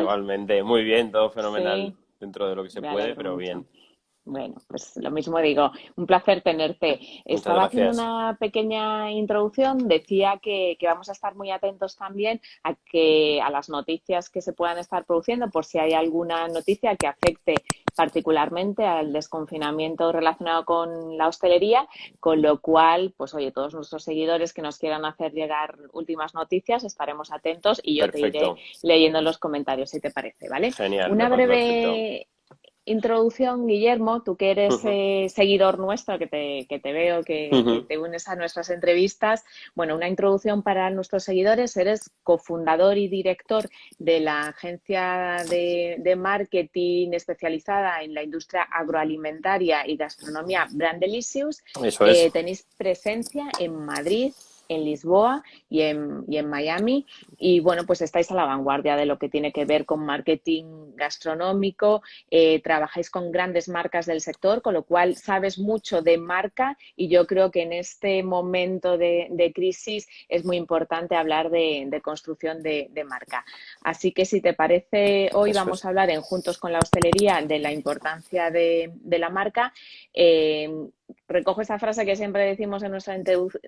tal? Igualmente, muy bien, todo fenomenal Sí, dentro de lo que se me puede, alegro pero mucho. bien. Bueno, pues lo mismo digo, un placer tenerte. Muchas Estaba haciendo gracias. una pequeña introducción, decía que vamos a estar muy atentos también a las noticias que se puedan estar produciendo, por si hay alguna noticia que afecte particularmente al desconfinamiento relacionado con la hostelería, con lo cual, pues oye, todos nuestros seguidores que nos quieran hacer llegar últimas noticias, estaremos atentos y yo te iré Perfecto. leyendo los comentarios, si te parece, ¿vale? Genial, me Una parece perfecto. breve introducción, Guillermo, tú que eres Ujú, seguidor nuestro, que te veo, que ujú. te unes a nuestras entrevistas. Bueno, una introducción para nuestros seguidores. Eres cofundador y director de la agencia de marketing especializada en la industria agroalimentaria y gastronomía Brandelicious. Eso es. Tenéis presencia en Madrid, en Lisboa y en Miami. Y bueno, pues estáis a la vanguardia de lo que tiene que ver con marketing gastronómico, trabajáis con grandes marcas del sector, con lo cual sabes mucho de marca y yo creo que en este momento de crisis es muy importante hablar de construcción de marca. Así que si te parece, hoy Eso vamos es. a hablar en Juntos con la Hostelería de la importancia de la marca. Recojo esa frase que siempre decimos en nuestra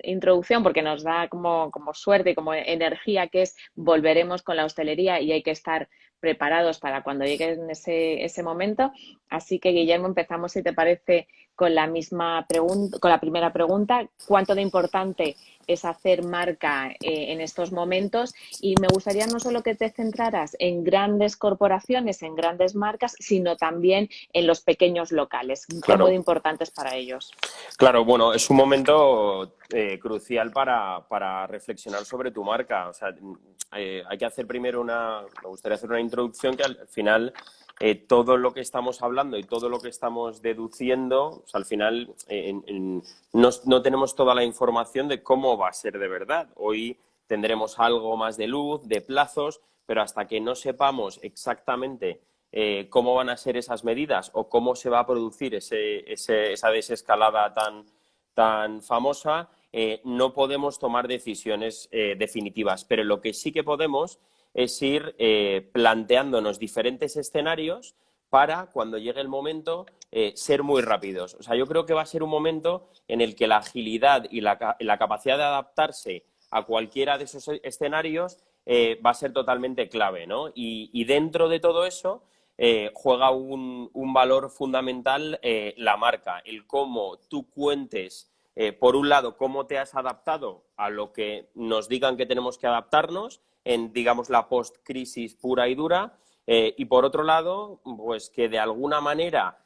introducción porque nos da como suerte y como energía, que es volveremos con la hostelería y hay que estar preparados para cuando llegue ese momento. Así que, Guillermo, empezamos, si te parece, con la misma pregunta, con la primera pregunta. ¿Cuánto de importante es hacer marca en estos momentos? Y me gustaría no solo que te centraras en grandes corporaciones, en grandes marcas, sino también en los pequeños locales. ¿Cómo de Claro. importantes para ellos? Claro, bueno, es un momento crucial para reflexionar sobre tu marca. O sea, hay que hacer primero me gustaría hacer una introducción que al final todo lo que estamos hablando y todo lo que estamos deduciendo, o sea, al final no tenemos toda la información de cómo va a ser de verdad. Hoy tendremos algo más de luz, de plazos, pero hasta que no sepamos exactamente cómo van a ser esas medidas o cómo se va a producir esa desescalada tan famosa, no podemos tomar decisiones definitivas. Pero lo que sí que podemos es ir planteándonos diferentes escenarios para, cuando llegue el momento, ser muy rápidos. O sea, yo creo que va a ser un momento en el que la agilidad y la capacidad de adaptarse a cualquiera de esos escenarios va a ser totalmente clave, ¿no? Y dentro de todo eso juega un valor fundamental la marca, el cómo tú cuentes, por un lado, cómo te has adaptado a lo que nos digan que tenemos que adaptarnos en, digamos, la post-crisis pura y dura, y por otro lado, pues que de alguna manera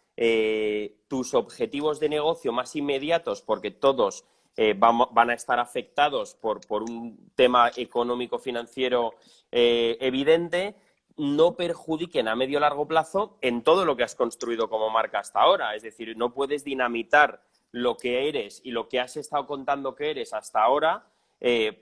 tus objetivos de negocio más inmediatos, porque todos van a estar afectados por un tema económico-financiero evidente, no perjudiquen a medio o largo plazo en todo lo que has construido como marca hasta ahora. Es decir, no puedes dinamitar lo que eres y lo que has estado contando que eres hasta ahora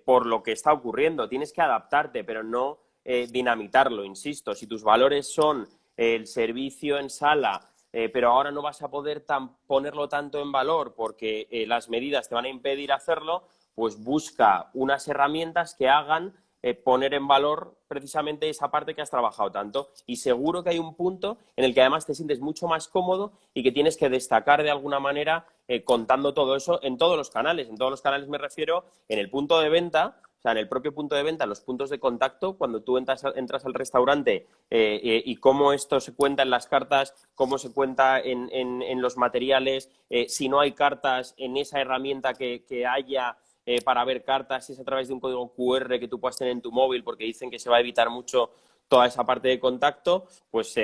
por lo que está ocurriendo. Tienes que adaptarte, pero no dinamitarlo, insisto. Si tus valores son el servicio en sala, pero ahora no vas a poder ponerlo tanto en valor porque las medidas te van a impedir hacerlo, pues busca unas herramientas que hagan poner en valor precisamente esa parte que has trabajado tanto. Y seguro que hay un punto en el que además te sientes mucho más cómodo y que tienes que destacar de alguna manera contando todo eso en todos los canales. En todos los canales me refiero en el punto de venta, o sea, en el propio punto de venta, en los puntos de contacto, cuando tú entras al restaurante y cómo esto se cuenta en las cartas, cómo se cuenta en los materiales, si no hay cartas, en esa herramienta que haya para ver cartas, si es a través de un código QR que tú puedas tener en tu móvil, porque dicen que se va a evitar mucho toda esa parte de contacto, pues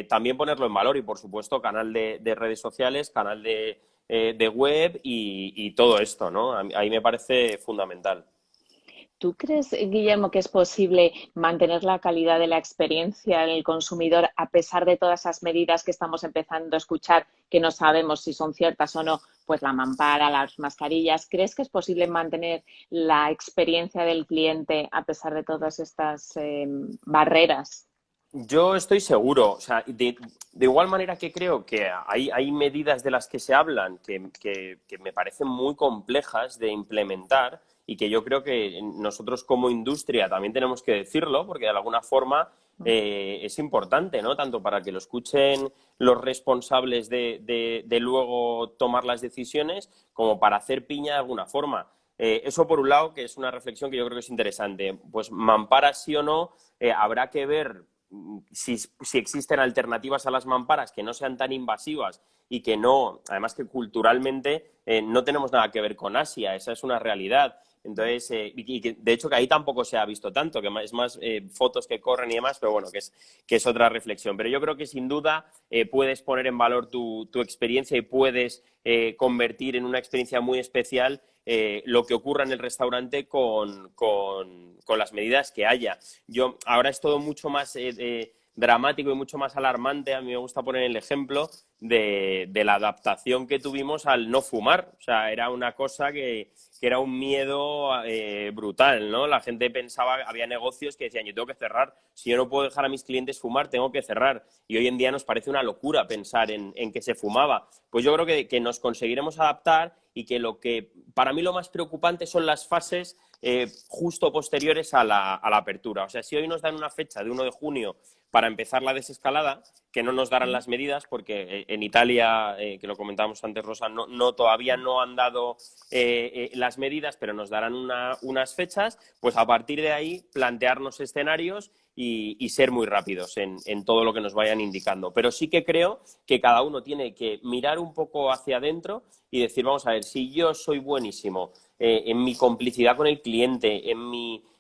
también ponerlo en valor y, por supuesto, canal de redes sociales, canal de web y todo esto, ¿no? A mí me parece fundamental. ¿Tú crees, Guillermo, que es posible mantener la calidad de la experiencia del consumidor a pesar de todas esas medidas que estamos empezando a escuchar, que no sabemos si son ciertas o no, pues la mampara, las mascarillas? ¿Crees que es posible mantener la experiencia del cliente a pesar de todas estas barreras? Yo estoy seguro, o sea, de igual manera que creo que hay medidas de las que se hablan que me parecen muy complejas de implementar y que yo creo que nosotros como industria también tenemos que decirlo, porque de alguna forma es importante, ¿no? Tanto para que lo escuchen los responsables de luego tomar las decisiones, como para hacer piña de alguna forma. Eso por un lado, que es una reflexión que yo creo que es interesante. Pues mamparas sí o no, habrá que ver si existen alternativas a las mamparas que no sean tan invasivas y que no, además que culturalmente no tenemos nada que ver con Asia, esa es una realidad. Entonces, y que, de hecho que ahí tampoco se ha visto tanto, que es más fotos que corren y demás, pero bueno, que es otra reflexión. Pero yo creo que sin duda puedes poner en valor tu experiencia y puedes convertir en una experiencia muy especial lo que ocurra en el restaurante con las medidas que haya. Ahora es todo mucho más dramático y mucho más alarmante. A mí me gusta poner el ejemplo de la adaptación que tuvimos al no fumar. O sea, era una cosa que era un miedo brutal, ¿no? La gente pensaba, había negocios que decían, yo tengo que cerrar, si yo no puedo dejar a mis clientes fumar, tengo que cerrar. Y hoy en día nos parece una locura pensar en que se fumaba. Pues yo creo que nos conseguiremos adaptar y que para mí lo más preocupante son las fases justo posteriores a la apertura. O sea, si hoy nos dan una fecha de 1 de junio para empezar la desescalada, que no nos darán las medidas, porque en Italia, que lo comentábamos antes, Rosa, todavía no han dado las medidas, pero nos darán unas fechas, pues a partir de ahí plantearnos escenarios y ser muy rápidos en todo lo que nos vayan indicando. Pero sí que creo que cada uno tiene que mirar un poco hacia adentro y decir, vamos a ver, si yo soy buenísimo en mi complicidad con el cliente,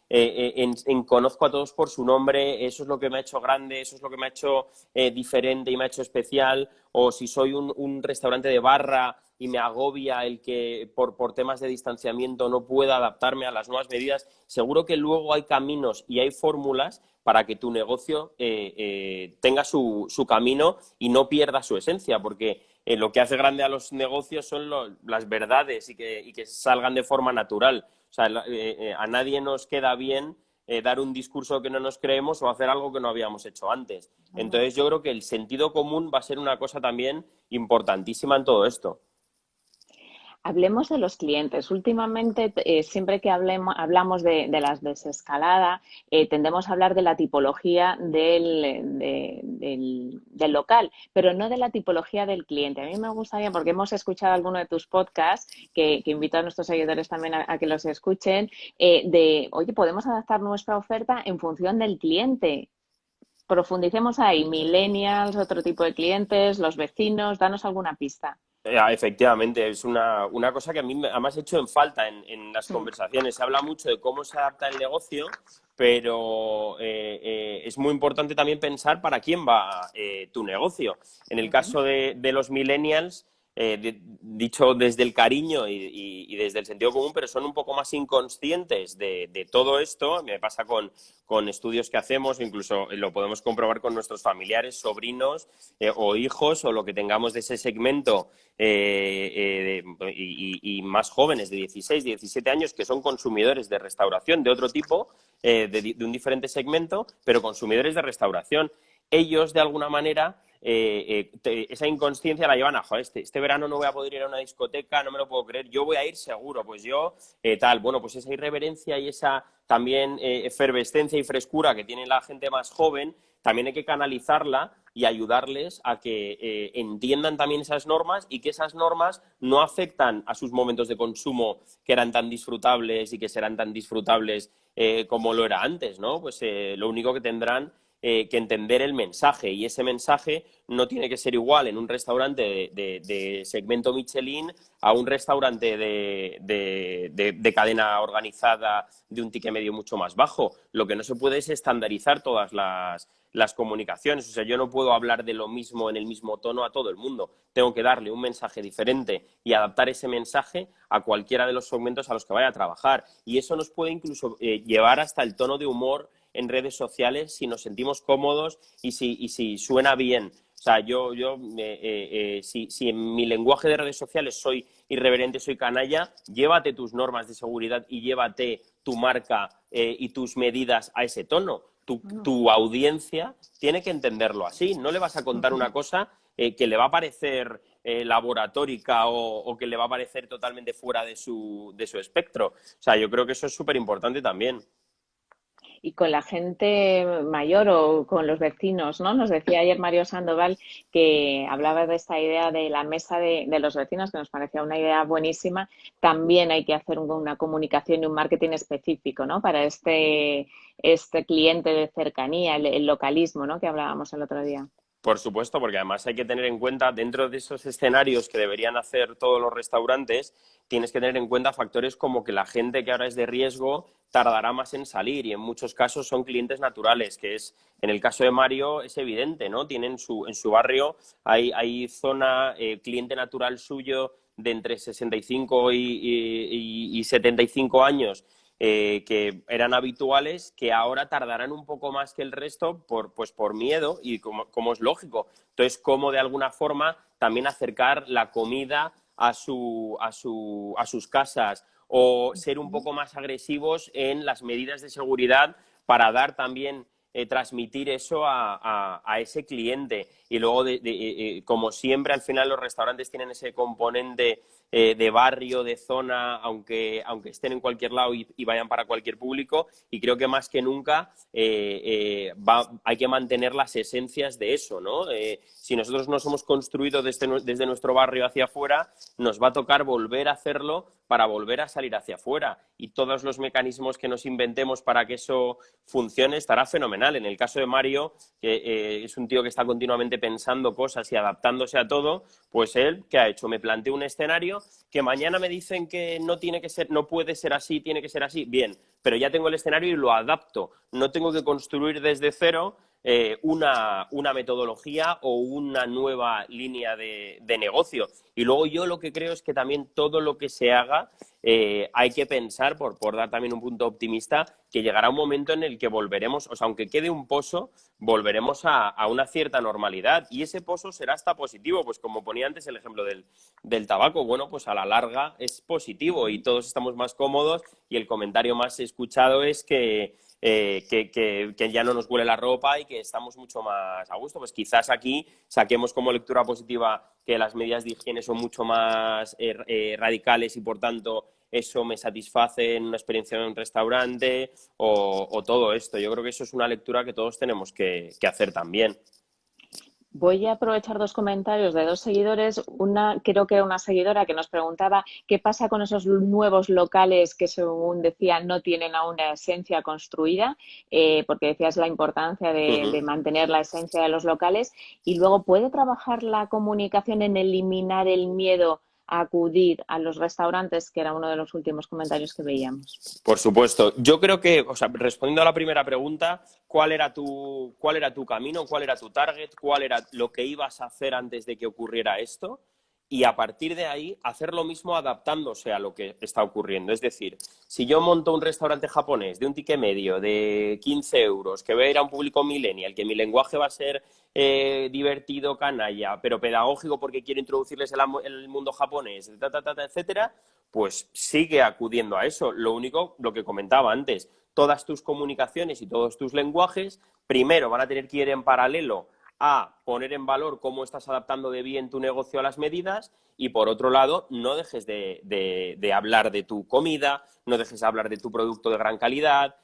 en conozco a todos por su nombre, eso es lo que me ha hecho grande, eso es lo que me ha hecho diferente y me ha hecho especial, o si soy un restaurante de barra y me agobia el que por temas de distanciamiento no pueda adaptarme a las nuevas medidas, seguro que luego hay caminos y hay fórmulas para que tu negocio tenga su camino y no pierda su esencia, porque lo que hace grande a los negocios son las verdades y que salgan de forma natural. O sea, a nadie nos queda bien dar un discurso que no nos creemos o hacer algo que no habíamos hecho antes. Entonces yo creo que el sentido común va a ser una cosa también importantísima en todo esto. Hablemos de los clientes. Últimamente, siempre que hablamos de las desescalada, tendemos a hablar de la tipología del local, pero no de la tipología del cliente. A mí me gustaría, porque hemos escuchado alguno de tus podcasts, que invito a nuestros seguidores también a que los escuchen, oye, podemos adaptar nuestra oferta en función del cliente. Profundicemos ahí, millennials, otro tipo de clientes, los vecinos, danos alguna pista. Efectivamente, es una cosa que a mí además he hecho en falta en las Mm. conversaciones. Se habla mucho de cómo se adapta el negocio, pero es muy importante también pensar para quién va tu negocio. En el Ujú. caso de los millennials, dicho desde el cariño y desde el sentido común, pero son un poco más inconscientes de todo esto. Me pasa con estudios que hacemos, incluso lo podemos comprobar con nuestros familiares, sobrinos o hijos o lo que tengamos de ese segmento y más jóvenes de 16, 17 años que son consumidores de restauración de otro tipo, de un diferente segmento, pero consumidores de restauración. Ellos, de alguna manera, esa inconsciencia la llevan a, joder, este verano no voy a poder ir a una discoteca, no me lo puedo creer, yo voy a ir seguro, pues yo tal. Bueno, pues esa irreverencia y esa también efervescencia y frescura que tiene la gente más joven, también hay que canalizarla y ayudarles a que entiendan también esas normas y que esas normas no afectan a sus momentos de consumo que eran tan disfrutables y que serán tan disfrutables como lo era antes, ¿no? Pues lo único que tendrán que entender el mensaje y ese mensaje no tiene que ser igual en un restaurante de segmento Michelin a un restaurante de cadena organizada de un ticket medio mucho más bajo. Lo que no se puede es estandarizar todas las comunicaciones. O sea, yo no puedo hablar de lo mismo en el mismo tono a todo el mundo. Tengo que darle un mensaje diferente y adaptar ese mensaje a cualquiera de los segmentos a los que vaya a trabajar. Y eso nos puede incluso llevar hasta el tono de humor en redes sociales si nos sentimos cómodos y si suena bien. O sea, si en mi lenguaje de redes sociales soy irreverente, soy canalla, llévate tus normas de seguridad y llévate tu marca y tus medidas a ese tono. Tu audiencia tiene que entenderlo así. No le vas a contar una cosa que le va a parecer laboratórica o que le va a parecer totalmente fuera de su espectro. O sea, yo creo que eso es súper importante también. y con la gente mayor o con los vecinos, ¿no? Nos decía ayer Mario Sandoval que hablaba de esta idea de la mesa de los vecinos, que nos parecía una idea buenísima. También hay que hacer una comunicación y un marketing específico, ¿no? Para este cliente de cercanía, el localismo, ¿no? Que hablábamos el otro día. Por supuesto, porque además hay que tener en cuenta, dentro de esos escenarios que deberían hacer todos los restaurantes, tienes que tener en cuenta factores como que la gente que ahora es de riesgo tardará más en salir y en muchos casos son clientes naturales, que es, en el caso de Mario, es evidente, ¿no? Tienen en su barrio, hay zona, cliente natural suyo de entre 65 y 75 años, que eran habituales, que ahora tardarán un poco más que el resto pues por miedo y como es lógico. Entonces, cómo de alguna forma también acercar la comida a sus casas o ser un poco más agresivos en las medidas de seguridad para dar también, transmitir eso a ese cliente. Y luego, como siempre, al final los restaurantes tienen ese componente de barrio, de zona, aunque estén en cualquier lado y vayan para cualquier público, y creo que más que nunca hay que mantener las esencias de eso, ¿no? Si nosotros nos hemos construido desde nuestro barrio hacia afuera, nos va a tocar volver a hacerlo para volver a salir hacia afuera, y todos los mecanismos que nos inventemos para que eso funcione estará fenomenal. En el caso de Mario, que es un tío que está continuamente pensando cosas y adaptándose a todo, pues él, ¿qué ha hecho? Me planteo un escenario que mañana me dicen que no tiene que ser, no puede ser así, tiene que ser así, bien, pero ya tengo el escenario y lo adapto. No tengo que construir desde cero una metodología o una nueva línea de negocio. Y luego yo lo que creo es que también todo lo que se haga, hay que pensar, por dar también un punto optimista, que llegará un momento en el que volveremos, o sea, aunque quede un pozo, volveremos a una cierta normalidad, y ese pozo será hasta positivo, pues como ponía antes el ejemplo del tabaco, bueno, pues a la larga es positivo y todos estamos más cómodos, y el comentario más escuchado es que ya no nos huele la ropa y que estamos mucho más a gusto. Pues quizás aquí saquemos como lectura positiva que las medidas de higiene son mucho más radicales y por tanto eso me satisface en una experiencia en un restaurante o todo esto. Yo creo que eso es una lectura que todos tenemos que hacer también. Voy a aprovechar dos comentarios de dos seguidores. Una, creo que era una seguidora que nos preguntaba qué pasa con esos nuevos locales que, según decía, no tienen aún la esencia construida, porque decías la importancia de mantener la esencia de los locales. Y luego, ¿puede trabajar la comunicación en eliminar el miedo a acudir a los restaurantes, que era uno de los últimos comentarios que veíamos? Por supuesto. Yo creo que, o sea, respondiendo a la primera pregunta, cuál era tu camino, cuál era tu target, cuál era lo que ibas a hacer antes de que ocurriera esto? Y a partir de ahí, hacer lo mismo adaptándose a lo que está ocurriendo. Es decir, si yo monto un restaurante japonés de un ticket medio de 15 euros, que voy a ir a un público millennial, que mi lenguaje va a ser divertido, canalla, pero pedagógico porque quiero introducirles el mundo japonés, etcétera, pues sigue acudiendo a eso. Lo único, lo que comentaba antes, todas tus comunicaciones y todos tus lenguajes, primero van a tener que ir en paralelo a poner en valor cómo estás adaptando de bien tu negocio a las medidas, y por otro lado, no dejes de hablar de tu comida, no dejes de hablar de tu producto de gran calidad.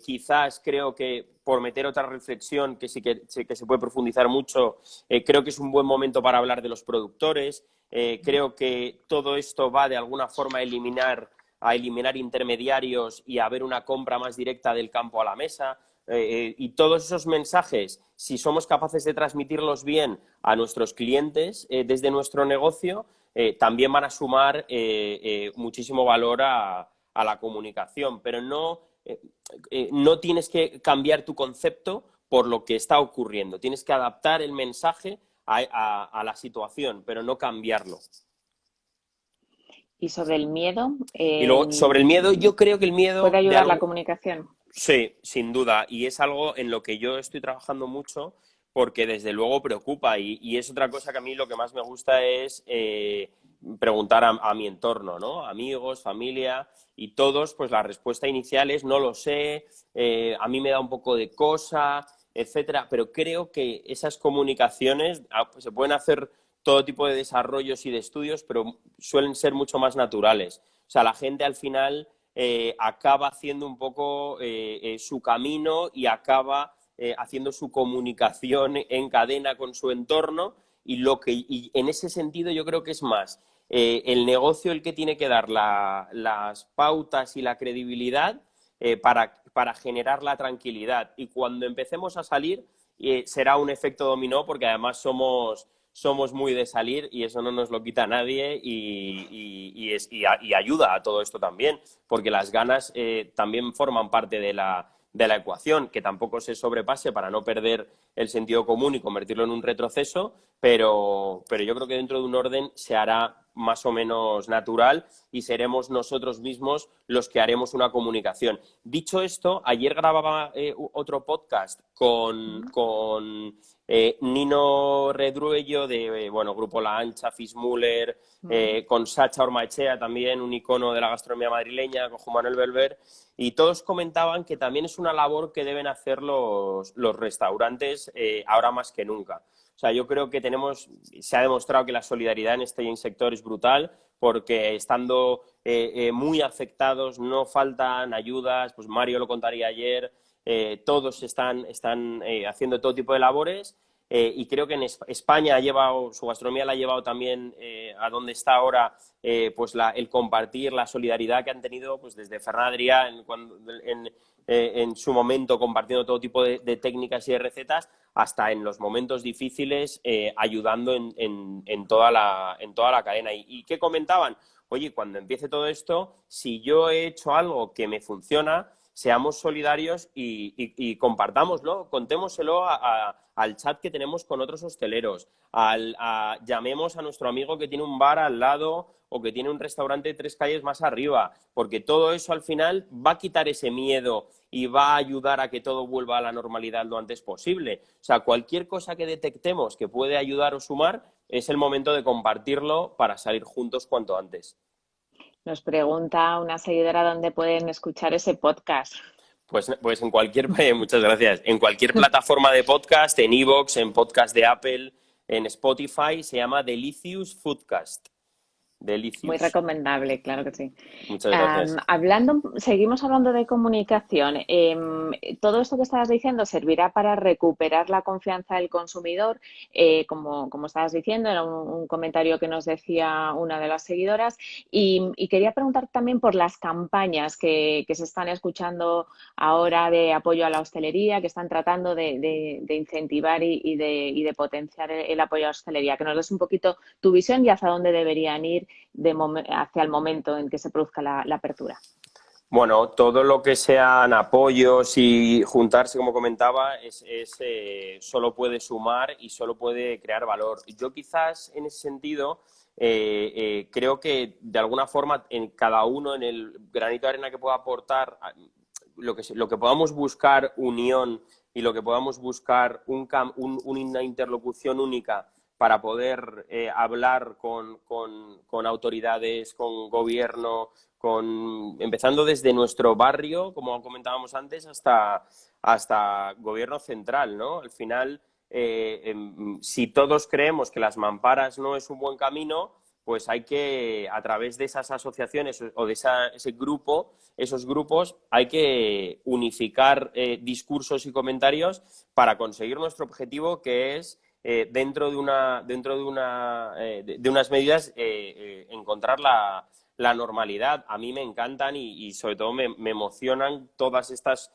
Quizás creo que, por meter otra reflexión que sí que se puede profundizar mucho, creo que es un buen momento para hablar de los productores. Creo que todo esto va de alguna forma a eliminar intermediarios y a ver una compra más directa del campo a la mesa. Y todos esos mensajes, si somos capaces de transmitirlos bien a nuestros clientes desde nuestro negocio, también van a sumar muchísimo valor a la comunicación. Pero no tienes que cambiar tu concepto por lo que está ocurriendo. Tienes que adaptar el mensaje a la situación, pero no cambiarlo. Y sobre el miedo, Y luego, sobre el miedo, yo creo que el ¿puede miedo de ayudar la algo... comunicación? Sí, sin duda, y es algo en lo que yo estoy trabajando mucho porque desde luego preocupa, y es otra cosa que a mí lo que más me gusta es preguntar a mi entorno, ¿no? Amigos, familia, y todos, pues la respuesta inicial es no lo sé, a mí me da un poco de cosa, etcétera, pero creo que esas comunicaciones pues, se pueden hacer todo tipo de desarrollos y de estudios, pero suelen ser mucho más naturales. O sea, la gente al final acaba haciendo un poco su camino y acaba haciendo su comunicación en cadena con su entorno y en ese sentido yo creo que es más el negocio el que tiene que dar las pautas y la credibilidad para generar la tranquilidad. Y cuando empecemos a salir será un efecto dominó porque además somos muy de salir y eso no nos lo quita nadie y ayuda a todo esto también, porque las ganas también forman parte de la ecuación, que tampoco se sobrepase para no perder el sentido común y convertirlo en un retroceso, pero yo creo que dentro de un orden se hará más o menos natural y seremos nosotros mismos los que haremos una comunicación. Dicho esto, ayer grababa otro podcast con Nino Redruello de Grupo La Ancha, Fismuller, con Sacha Ormaechea también, un icono de la gastronomía madrileña, con Juan Manuel Belver, y todos comentaban que también es una labor que deben hacer los restaurantes ahora más que nunca. O sea, yo creo que se ha demostrado que la solidaridad en este sector es brutal porque estando muy afectados no faltan ayudas, pues Mario lo contaría ayer, todos están haciendo todo tipo de labores y creo que en España su gastronomía la ha llevado también a donde está ahora pues el compartir, la solidaridad que han tenido pues desde Ferran Adrià en su momento compartiendo todo tipo de técnicas y de recetas hasta en los momentos difíciles ayudando en toda la cadena. ¿Y qué comentaban? Oye, cuando empiece todo esto, si yo he hecho algo que me funciona, seamos solidarios y compartámoslo, contémoselo al chat que tenemos con otros hosteleros, llamemos a nuestro amigo que tiene un bar al lado o que tiene un restaurante 3 calles más arriba, porque todo eso al final va a quitar ese miedo y va a ayudar a que todo vuelva a la normalidad lo antes posible. O sea, cualquier cosa que detectemos que puede ayudar o sumar, es el momento de compartirlo para salir juntos cuanto antes. Nos pregunta una seguidora dónde pueden escuchar ese podcast. Pues en muchas gracias, en cualquier plataforma de podcast, en iVoox, en podcast de Apple, en Spotify, se llama Delicious Foodcast. Delicious. Muy recomendable, claro que sí. Muchas gracias. Seguimos hablando de comunicación. Todo esto que estabas diciendo servirá para recuperar la confianza del consumidor. Como estabas diciendo, era un comentario que nos decía una de las seguidoras. Y quería preguntar también por las campañas que se están escuchando ahora de apoyo a la hostelería, que están tratando de incentivar y de potenciar el apoyo a la hostelería. Que nos des un poquito tu visión y hacia dónde deberían ir hacia el momento en que se produzca la apertura. Bueno, todo lo que sean apoyos y juntarse, como comentaba, solo puede sumar y solo puede crear valor. Yo quizás en ese sentido creo que de alguna forma en cada uno, en el granito de arena que pueda aportar, lo que podamos buscar unión y lo que podamos buscar una interlocución única para poder hablar con autoridades, con gobierno, empezando desde nuestro barrio, como comentábamos antes, hasta gobierno central, ¿no? Al final, si todos creemos que las mamparas no es un buen camino, pues hay que, a través de esas asociaciones o de esos grupos, hay que unificar discursos y comentarios para conseguir nuestro objetivo, que es dentro de unas medidas encontrar la normalidad. A mí me encantan y sobre todo me emocionan todas estas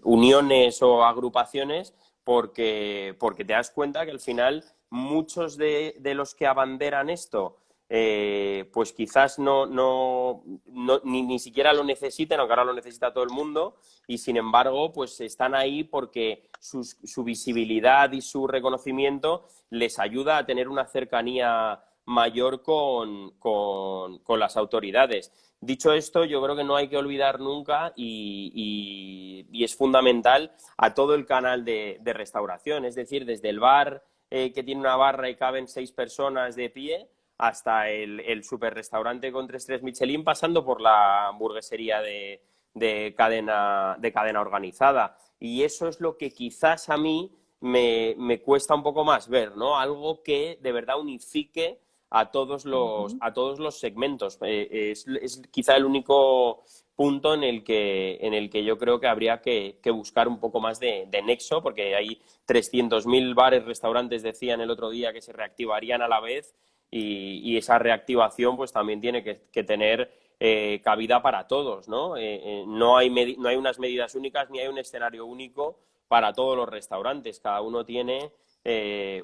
uniones o agrupaciones porque te das cuenta que al final muchos de los que abanderan esto pues quizás ni siquiera lo necesiten, aunque ahora lo necesita todo el mundo, y sin embargo pues están ahí porque su visibilidad y su reconocimiento les ayuda a tener una cercanía mayor con las autoridades. Dicho esto, yo creo que no hay que olvidar nunca y es fundamental a todo el canal de restauración, es decir, desde el bar que tiene una barra y caben 6 personas de pie, hasta el super restaurante con 3 estrellas Michelin, pasando por la hamburguesería de cadena organizada. Y eso es lo que quizás a mí me cuesta un poco más ver, ¿no? Algo que de verdad unifique Ujú. a todos los segmentos. Es quizá el único punto en el que yo creo que habría que buscar un poco más de nexo, porque hay 300.000 bares, restaurantes, decían el otro día, que se reactivarían a la vez y esa reactivación pues también tiene que tener cabida para todos, ¿no? No hay unas medidas únicas ni hay un escenario único para todos los restaurantes. Cada uno tiene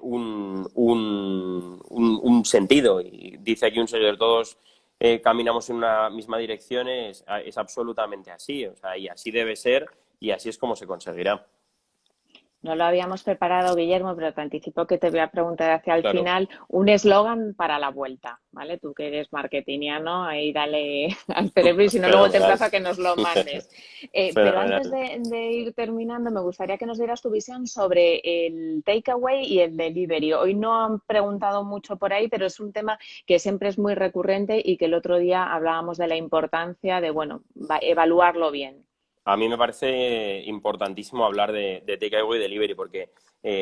un sentido. Y dice aquí un señor, todos caminamos en una misma dirección, es absolutamente así. O sea, y así debe ser y así es como se conseguirá. No lo habíamos preparado, Guillermo, pero te anticipo que te voy a preguntar hacia el Claro, final un eslogan para la vuelta, ¿vale? Tú que eres marketingiano, ahí dale al cerebro y si no, luego te fenomenal. emplazo a que nos lo mandes. Pero antes Fenomenal. de ir terminando, me gustaría que nos dieras tu visión sobre el takeaway y el delivery. Hoy no han preguntado mucho por ahí, pero es un tema que siempre es muy recurrente y que el otro día hablábamos de la importancia de, bueno, evaluarlo bien. A mí me parece importantísimo hablar de takeaway y delivery, porque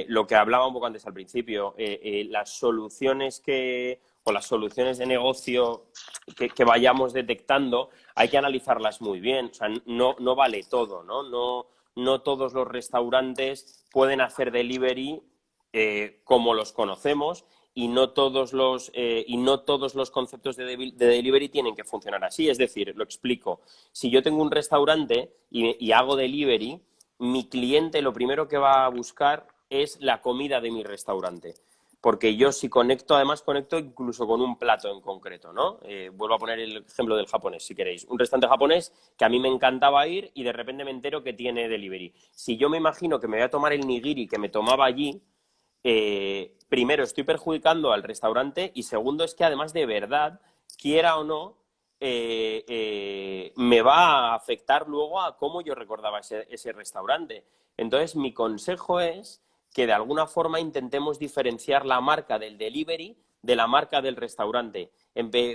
lo que hablaba un poco antes al principio, o las soluciones de negocio que vayamos detectando, hay que analizarlas muy bien. O sea, no vale todo, ¿no? No todos los restaurantes pueden hacer delivery como los conocemos y no todos los conceptos de delivery tienen que funcionar así. Es decir, lo explico. Si yo tengo un restaurante y hago delivery, mi cliente lo primero que va a buscar es la comida de mi restaurante. Porque yo si conecto, además conecto incluso con un plato en concreto, ¿no? Vuelvo a poner el ejemplo del japonés, si queréis. Un restaurante japonés que a mí me encantaba ir y de repente me entero que tiene delivery. Si yo me imagino que me voy a tomar el nigiri que me tomaba allí, primero estoy perjudicando al restaurante y segundo es que además de verdad, quiera o no, me va a afectar luego a cómo yo recordaba ese restaurante. Entonces, mi consejo es que de alguna forma intentemos diferenciar la marca del delivery de la marca del restaurante.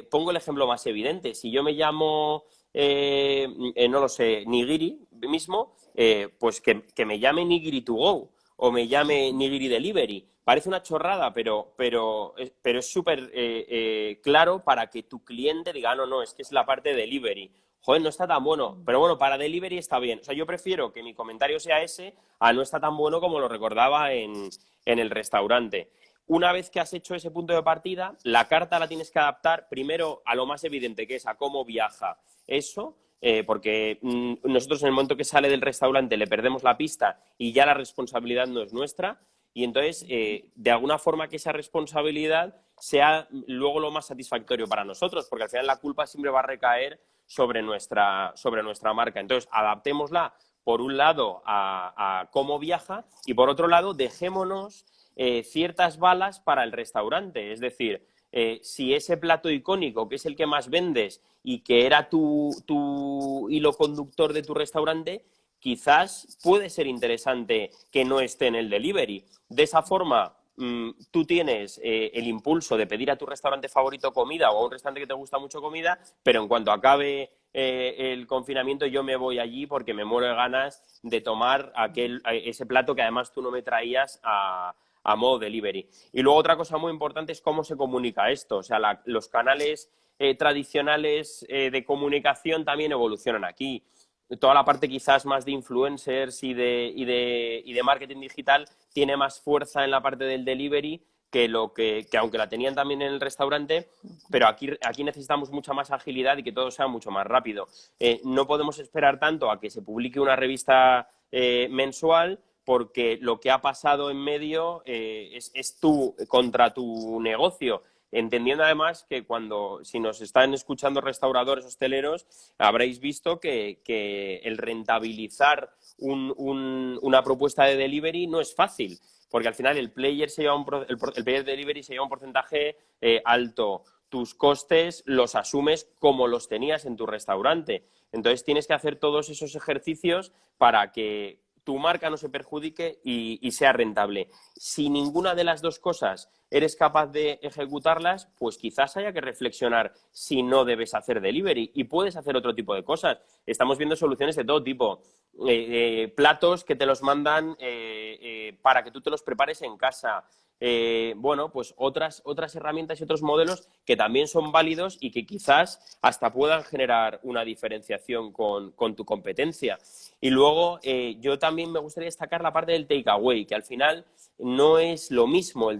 Pongo el ejemplo más evidente. Si yo me llamo, no lo sé, Nigiri mismo, pues que me llame Nigiri to go o me llame Nigiri Delivery. Parece una chorrada, pero es súper claro para que tu cliente diga, no, no, es que es la parte de delivery. Joder, no está tan bueno, pero bueno, para delivery está bien. O sea, yo prefiero que mi comentario sea ese a no está tan bueno como lo recordaba en el restaurante. Una vez que has hecho ese punto de partida, la carta la tienes que adaptar primero a lo más evidente, que es a cómo viaja eso, porque nosotros en el momento que sale del restaurante le perdemos la pista y ya la responsabilidad no es nuestra. Y entonces, de alguna forma que esa responsabilidad sea luego lo más satisfactorio para nosotros, porque al final la culpa siempre va a recaer sobre nuestra marca. Entonces, adaptémosla, por un lado, a cómo viaja y por otro lado, dejémonos ciertas balas para el restaurante. Es decir, si ese plato icónico, que es el que más vendes y que era tu hilo conductor de tu restaurante, quizás puede ser interesante que no esté en el delivery. De esa forma, tú tienes el impulso de pedir a tu restaurante favorito comida o a un restaurante que te gusta mucho comida, pero en cuanto acabe el confinamiento yo me voy allí porque me muero de ganas de tomar ese plato que además tú no me traías a modo delivery. Y luego otra cosa muy importante es cómo se comunica esto. O sea, los canales tradicionales de comunicación también evolucionan aquí. Toda la parte quizás más de influencers y de marketing digital tiene más fuerza en la parte del delivery que aunque la tenían también en el restaurante, pero aquí necesitamos mucha más agilidad y que todo sea mucho más rápido. No podemos esperar tanto a que se publique una revista mensual, porque lo que ha pasado en medio es tú contra tu negocio. Entendiendo además que si nos están escuchando restauradores, hosteleros, habréis visto que el rentabilizar una propuesta de delivery no es fácil, porque al final el player de delivery se lleva un porcentaje alto. Tus costes los asumes como los tenías en tu restaurante. Entonces tienes que hacer todos esos ejercicios para que tu marca no se perjudique y sea rentable. Si ninguna de las dos cosas eres capaz de ejecutarlas, pues quizás haya que reflexionar si no debes hacer delivery y puedes hacer otro tipo de cosas. Estamos viendo soluciones de todo tipo. Platos que te los mandan para que tú te los prepares en casa. Bueno, pues otras herramientas y otros modelos que también son válidos y que quizás hasta puedan generar una diferenciación con tu competencia. Y luego yo también me gustaría destacar la parte del takeaway, que al final no es lo mismo el